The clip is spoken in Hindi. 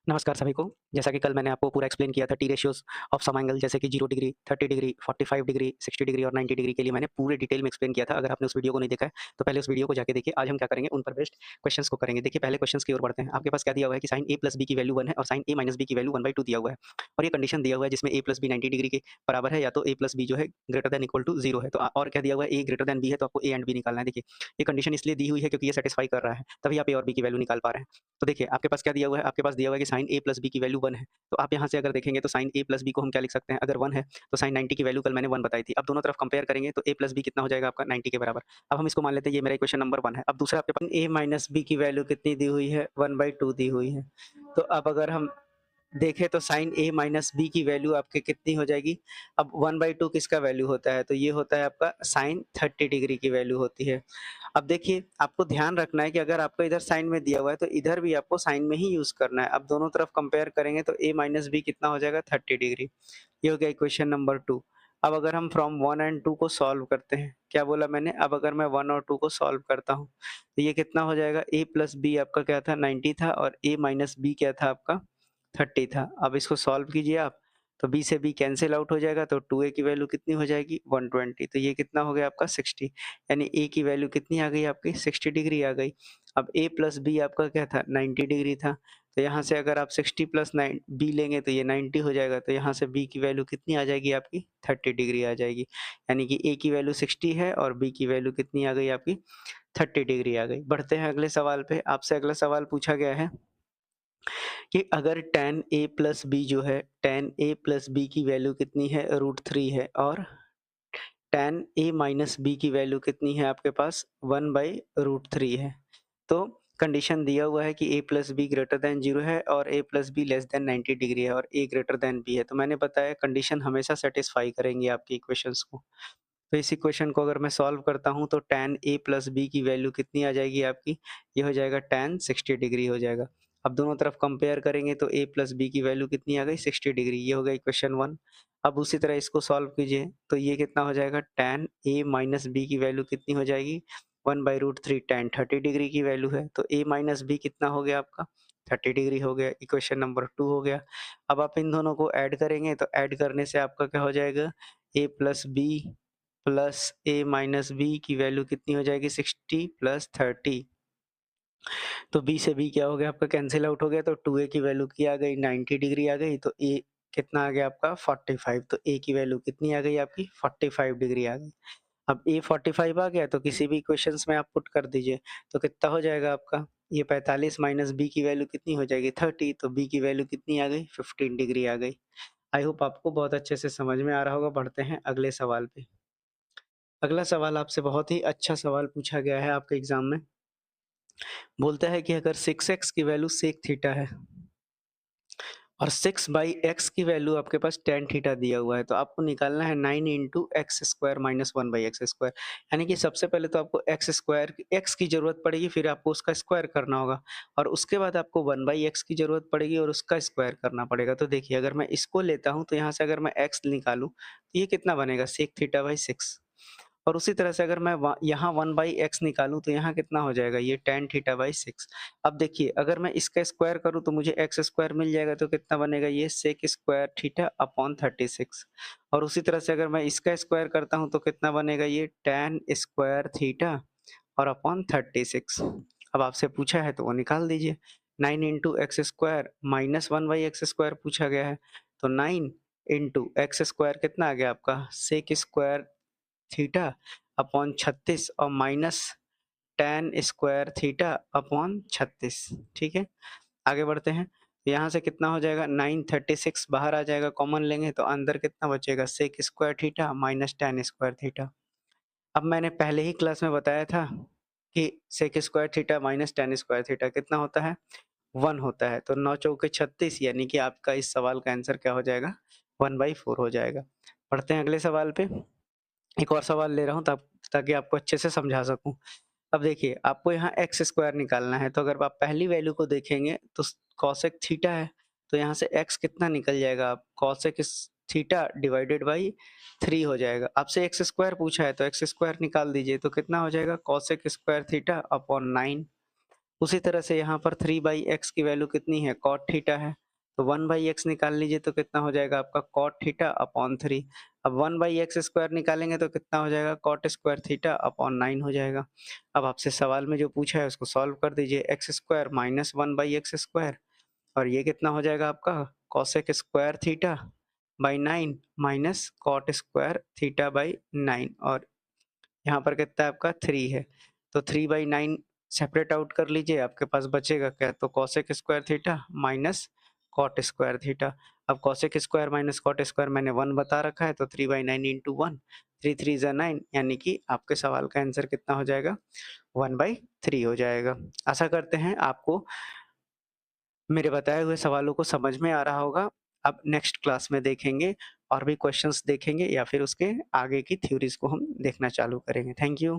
नमस्कार सभी को। जैसा कि कल मैंने आपको पूरा एक्सप्लेन किया था T ratios of some angle जैसे कि 0 डिग्री, 30 डिग्री, 45 डिग्री, 60 डिग्री और 90 डिग्री के लिए मैंने पूरे डिटेल में एक्सप्लेन किया था। अगर आपने उस वीडियो को नहीं देखा है, तो पहले उस वीडियो को जाके देखिए। आज हम क्या करेंगे, उन पर बेस्ड क्वेश्चंस को करेंगे। देखिए पहले क्वेश्चंस की ओर बढ़ते हैं। आपके पास क्या दिया हुआ है कि sin a + b की वैल्यू 1 है और sin a - b की वैल्यू 1/2 दिया हुआ है। और ये कंडीशन दिया हुआ है जिसमें a + b 90 डिग्री के बराबर है या तो a + b जो है ग्रेटर दैन इक्वल टू 0 है। तो और क्या दिया हुआ है, a ग्रेटर दैन b है तो आपको a एंड b निकालना है। देखिए ये कंडीशन इसलिए दी हुई है क्योंकि ये सैटिस्फाई कर रहा है, तभी आप a और b की वैल्यू निकाल पा रहे हैं। तो देखिए आपके पास क्या दिया हुआ है, आपके पास दिया हुआ है कि sin a + b की वैल्यू 1 है। तो आप यहाँ से अगर देखेंगे तो sin a + b को हम क्या लिख सकते हैं, अगर 1 है तो sin 90 की वैल्यू कल मैंने 1 बताई थी। अब दोनों तरफ कंपेयर करेंगे तो a + b कितना हो जाएगा आपका 90 के बराबर। अब हम इसको मान लेते हैं, ये मेरा इक्वेशन नंबर 1 है। अब दूसरा आपके पास a - b की वैल्यू कितनी दी हुई है, 1/2 दी हुई है। तो अब अगर हम देखें तो sin a - b की वैल्यू आपके कितनी हो जाएगी। अब 1/2 किसका वैल्यू होता है, तो ये होता है आपका sin 30 डिग्री की वैल्यू होती है। अब देखिए आपको ध्यान रखना है कि अगर आपको इधर साइन में दिया हुआ है तो इधर भी आपको साइन में ही यूज करना है। अब दोनों तरफ कंपेयर करेंगे तो a - b कितना हो जाएगा 30 डिग्री। ये हो गया इक्वेशन नंबर 2। अब अगर हम फ्रॉम 1 एंड 2 को सॉल्व करते हैं, क्या बोला मैंने, अब अगर मैं 1 और 2 को सॉल्व करता हूँ तो ये कितना हो जाएगा, a + b आपका क्या था 90 था और a - b क्या था आपका 30 था। अब इसको सॉल्व कीजिए आप, तो b से b कैंसल आउट हो जाएगा तो 2a की वैल्यू कितनी हो जाएगी 120। तो ये कितना हो गया आपका 60, यानी a की वैल्यू कितनी आ गई आपकी 60 डिग्री आ गई। अब a + b आपका क्या था 90 डिग्री था, तो यहाँ से अगर आप 60 + 9 b लेंगे तो ये 90 हो जाएगा, तो यहाँ से b की वैल्यू कितनी आ जाएगी आपकी 30 डिग्री आ जाएगी। यानी कि a की वैल्यू 60 है और b की वैल्यू कितनी आ गई आपकी 30 डिग्री आ गई। बढ़ते हैं अगले सवाल पे। आपसे अगला सवाल पूछा गया है कि अगर tan a + b जो है, tan a + b की वैल्यू कितनी है √3 है और tan a - b की वैल्यू कितनी है आपके पास 1/√3 है। तो कंडीशन दिया हुआ है कि a + b ग्रेटर दैन 0 है और a + b less than 90 degree है और a ग्रेटर दैन b है। तो मैंने बताया कंडीशन हमेशा सैटिस्फाई करेंगी आपकी इक्वेशंस को। तो इस इक्वेशन को अगर मैं सॉल्व करता हूँ तो tan a + b की वैल्यू कितनी आ जाएगी आपकी, ये हो जाएगा tan 60 डिग्री हो जाएगा। अब दोनों तरफ कंपेयर करेंगे तो a + b की वैल्यू कितनी आ गई 60 डिग्री, ये हो गया इक्वेशन 1। अब उसी तरह इसको सॉल्व कीजिए तो ये कितना हो जाएगा, tan a - b की वैल्यू कितनी हो जाएगी 1/√3, tan 30 डिग्री की वैल्यू है तो a - b कितना हो गया आपका 30 डिग्री हो गया, इक्वेशन नंबर 2 हो गया। अब आप इन दोनों को ऐड करेंगे तो ऐड करने से आपका क्या हो जाएगा, a + b plus a minus B की वैल्यू कितनी हो जाएगी 60 प्लस 30। तो b से b क्या हो गया आपका कैंसिल आउट हो गया, तो 2a की वैल्यू क्या आ गई 90 डिग्री आ गई, तो a कितना आ गया आपका 45। तो a की वैल्यू कितनी आ गई आपकी 45 डिग्री आ गई। अब a 45 आ गया तो किसी भी इक्वेशंस में आप पुट कर दीजिए तो कितना हो जाएगा आपका, ये 45 माइनस b की वैल्यू कितनी हो जाएगी 30, तो b की वैल्यू कितनी आ गई 15 डिग्री आ गई। आई होप आपको बहुत अच्छे से समझ में आ रहा होगा। बढ़ते हैं अगले सवाल पे। अगला सवाल आपसे बहुत ही अच्छा सवाल पूछा गया है आपके एग्जाम में। बोलता है कि अगर 6x की वैल्यू सेक थीटा है और 6/x की वैल्यू आपके पास tan थीटा दिया हुआ है, तो आपको निकालना है 9 into x square minus 1/x²। यानी कि सबसे पहले तो आपको x की जरूरत पड़ेगी, फिर आपको उसका स्क्वायर करना होगा और उसके बाद आपको 1/x की जरूरत पड़ेगी और उसका स्क्वायर करना पड़ेगा। तो देखिए अगर मैं इसको लेता हूँ तो यहाँ से अगर मैं x निकालूँ तो ये कितना बनेगा सेक थीटा बाई 6। और उसी तरह से अगर मैं यहाँ 1/x निकालूँ तो यहाँ कितना हो जाएगा, ये tan थीटा बाई 6। अब देखिए अगर मैं इसका स्क्वायर करूँ तो मुझे x स्क्वायर मिल जाएगा, तो कितना बनेगा ये सेक स्क्वायर थीटा अपॉन 36। और उसी तरह से अगर मैं इसका स्क्वायर करता हूँ तो कितना बनेगा, ये tan स्क्वायर थीटा और अपॉन 36। अब आपसे पूछा है तो वो निकाल दीजिए। 9 into x square minus 1/x² पूछा गया है, तो 9 इंटू एक्स स्क्वायर कितना आ गया आपका सेक स्क्वायर थीटा अपॉन 36 और minus tan square theta upon 36। ठीक है, आगे बढ़ते हैं। यहाँ से कितना हो जाएगा 936 बाहर आ जाएगा, कॉमन लेंगे तो अंदर कितना बचेगा sec square theta minus tan square theta. अब मैंने पहले ही क्लास में बताया था कि sec square theta minus tan square theta कितना होता है 1 होता है। तो 9 चौके 36, यानी कि आपका इस सवाल का आंसर क्या हो जाएगा 1/4 हो जाएगा। पढ़ते हैं अगले सवाल पे। एक और सवाल ले रहा हूँ ताकि आपको अच्छे से समझा सकूँ। अब देखिए आपको यहाँ एक्स स्क्वायर निकालना है, तो अगर आप पहली वैल्यू को देखेंगे तो कॉसेक थीटा है, तो यहाँ से एक्स कितना निकल जाएगा, आप कॉसेक थीटा डिवाइडेड बाई 3 हो जाएगा। आपसे एक्स स्क्वायर पूछा है तो एक्स स्क्वायर निकाल दीजिए, तो कितना हो जाएगा कॉसेक स्क्वायर थीटा अपॉन 9। उसी तरह से यहाँ पर 3/x की वैल्यू कितनी है, कॉट थीटा है, तो 1/x निकाल लीजिए तो कितना हो जाएगा आपका कॉट थीटा अपॉन 3। अब 1/x स्क्वायर निकालेंगे तो कितना हो जाएगा, कॉट स्क्वायर थीटा अपॉन 9 हो जाएगा। अब आपसे सवाल में जो पूछा है उसको सॉल्व कर दीजिए, x square minus 1/x square और ये कितना हो जाएगा आपका cosec square theta by 9 minus cot square theta by 9 और यहाँ पर कितना है आपका 3 है, तो 3/9 सेपरेट आउट कर लीजिए, आपके पास बचेगा क्या, तो cosec square theta minus cot square theta. अब cosec square minus cot square मैंने 1 बता रखा है, तो 3/9 इंटू 1, 3 3 ज़ा 9, यानी कि आपके सवाल का आंसर कितना हो जाएगा, 1/3 हो जाएगा। आशा करते हैं आपको मेरे बताए हुए सवालों को समझ में आ रहा होगा। अब नेक्स्ट क्लास में देखेंगे और भी क्वेश्चंस देखेंगे या फिर उसके आगे की थ्योरीज़ को हम देखना चालू करेंगे। Thank you.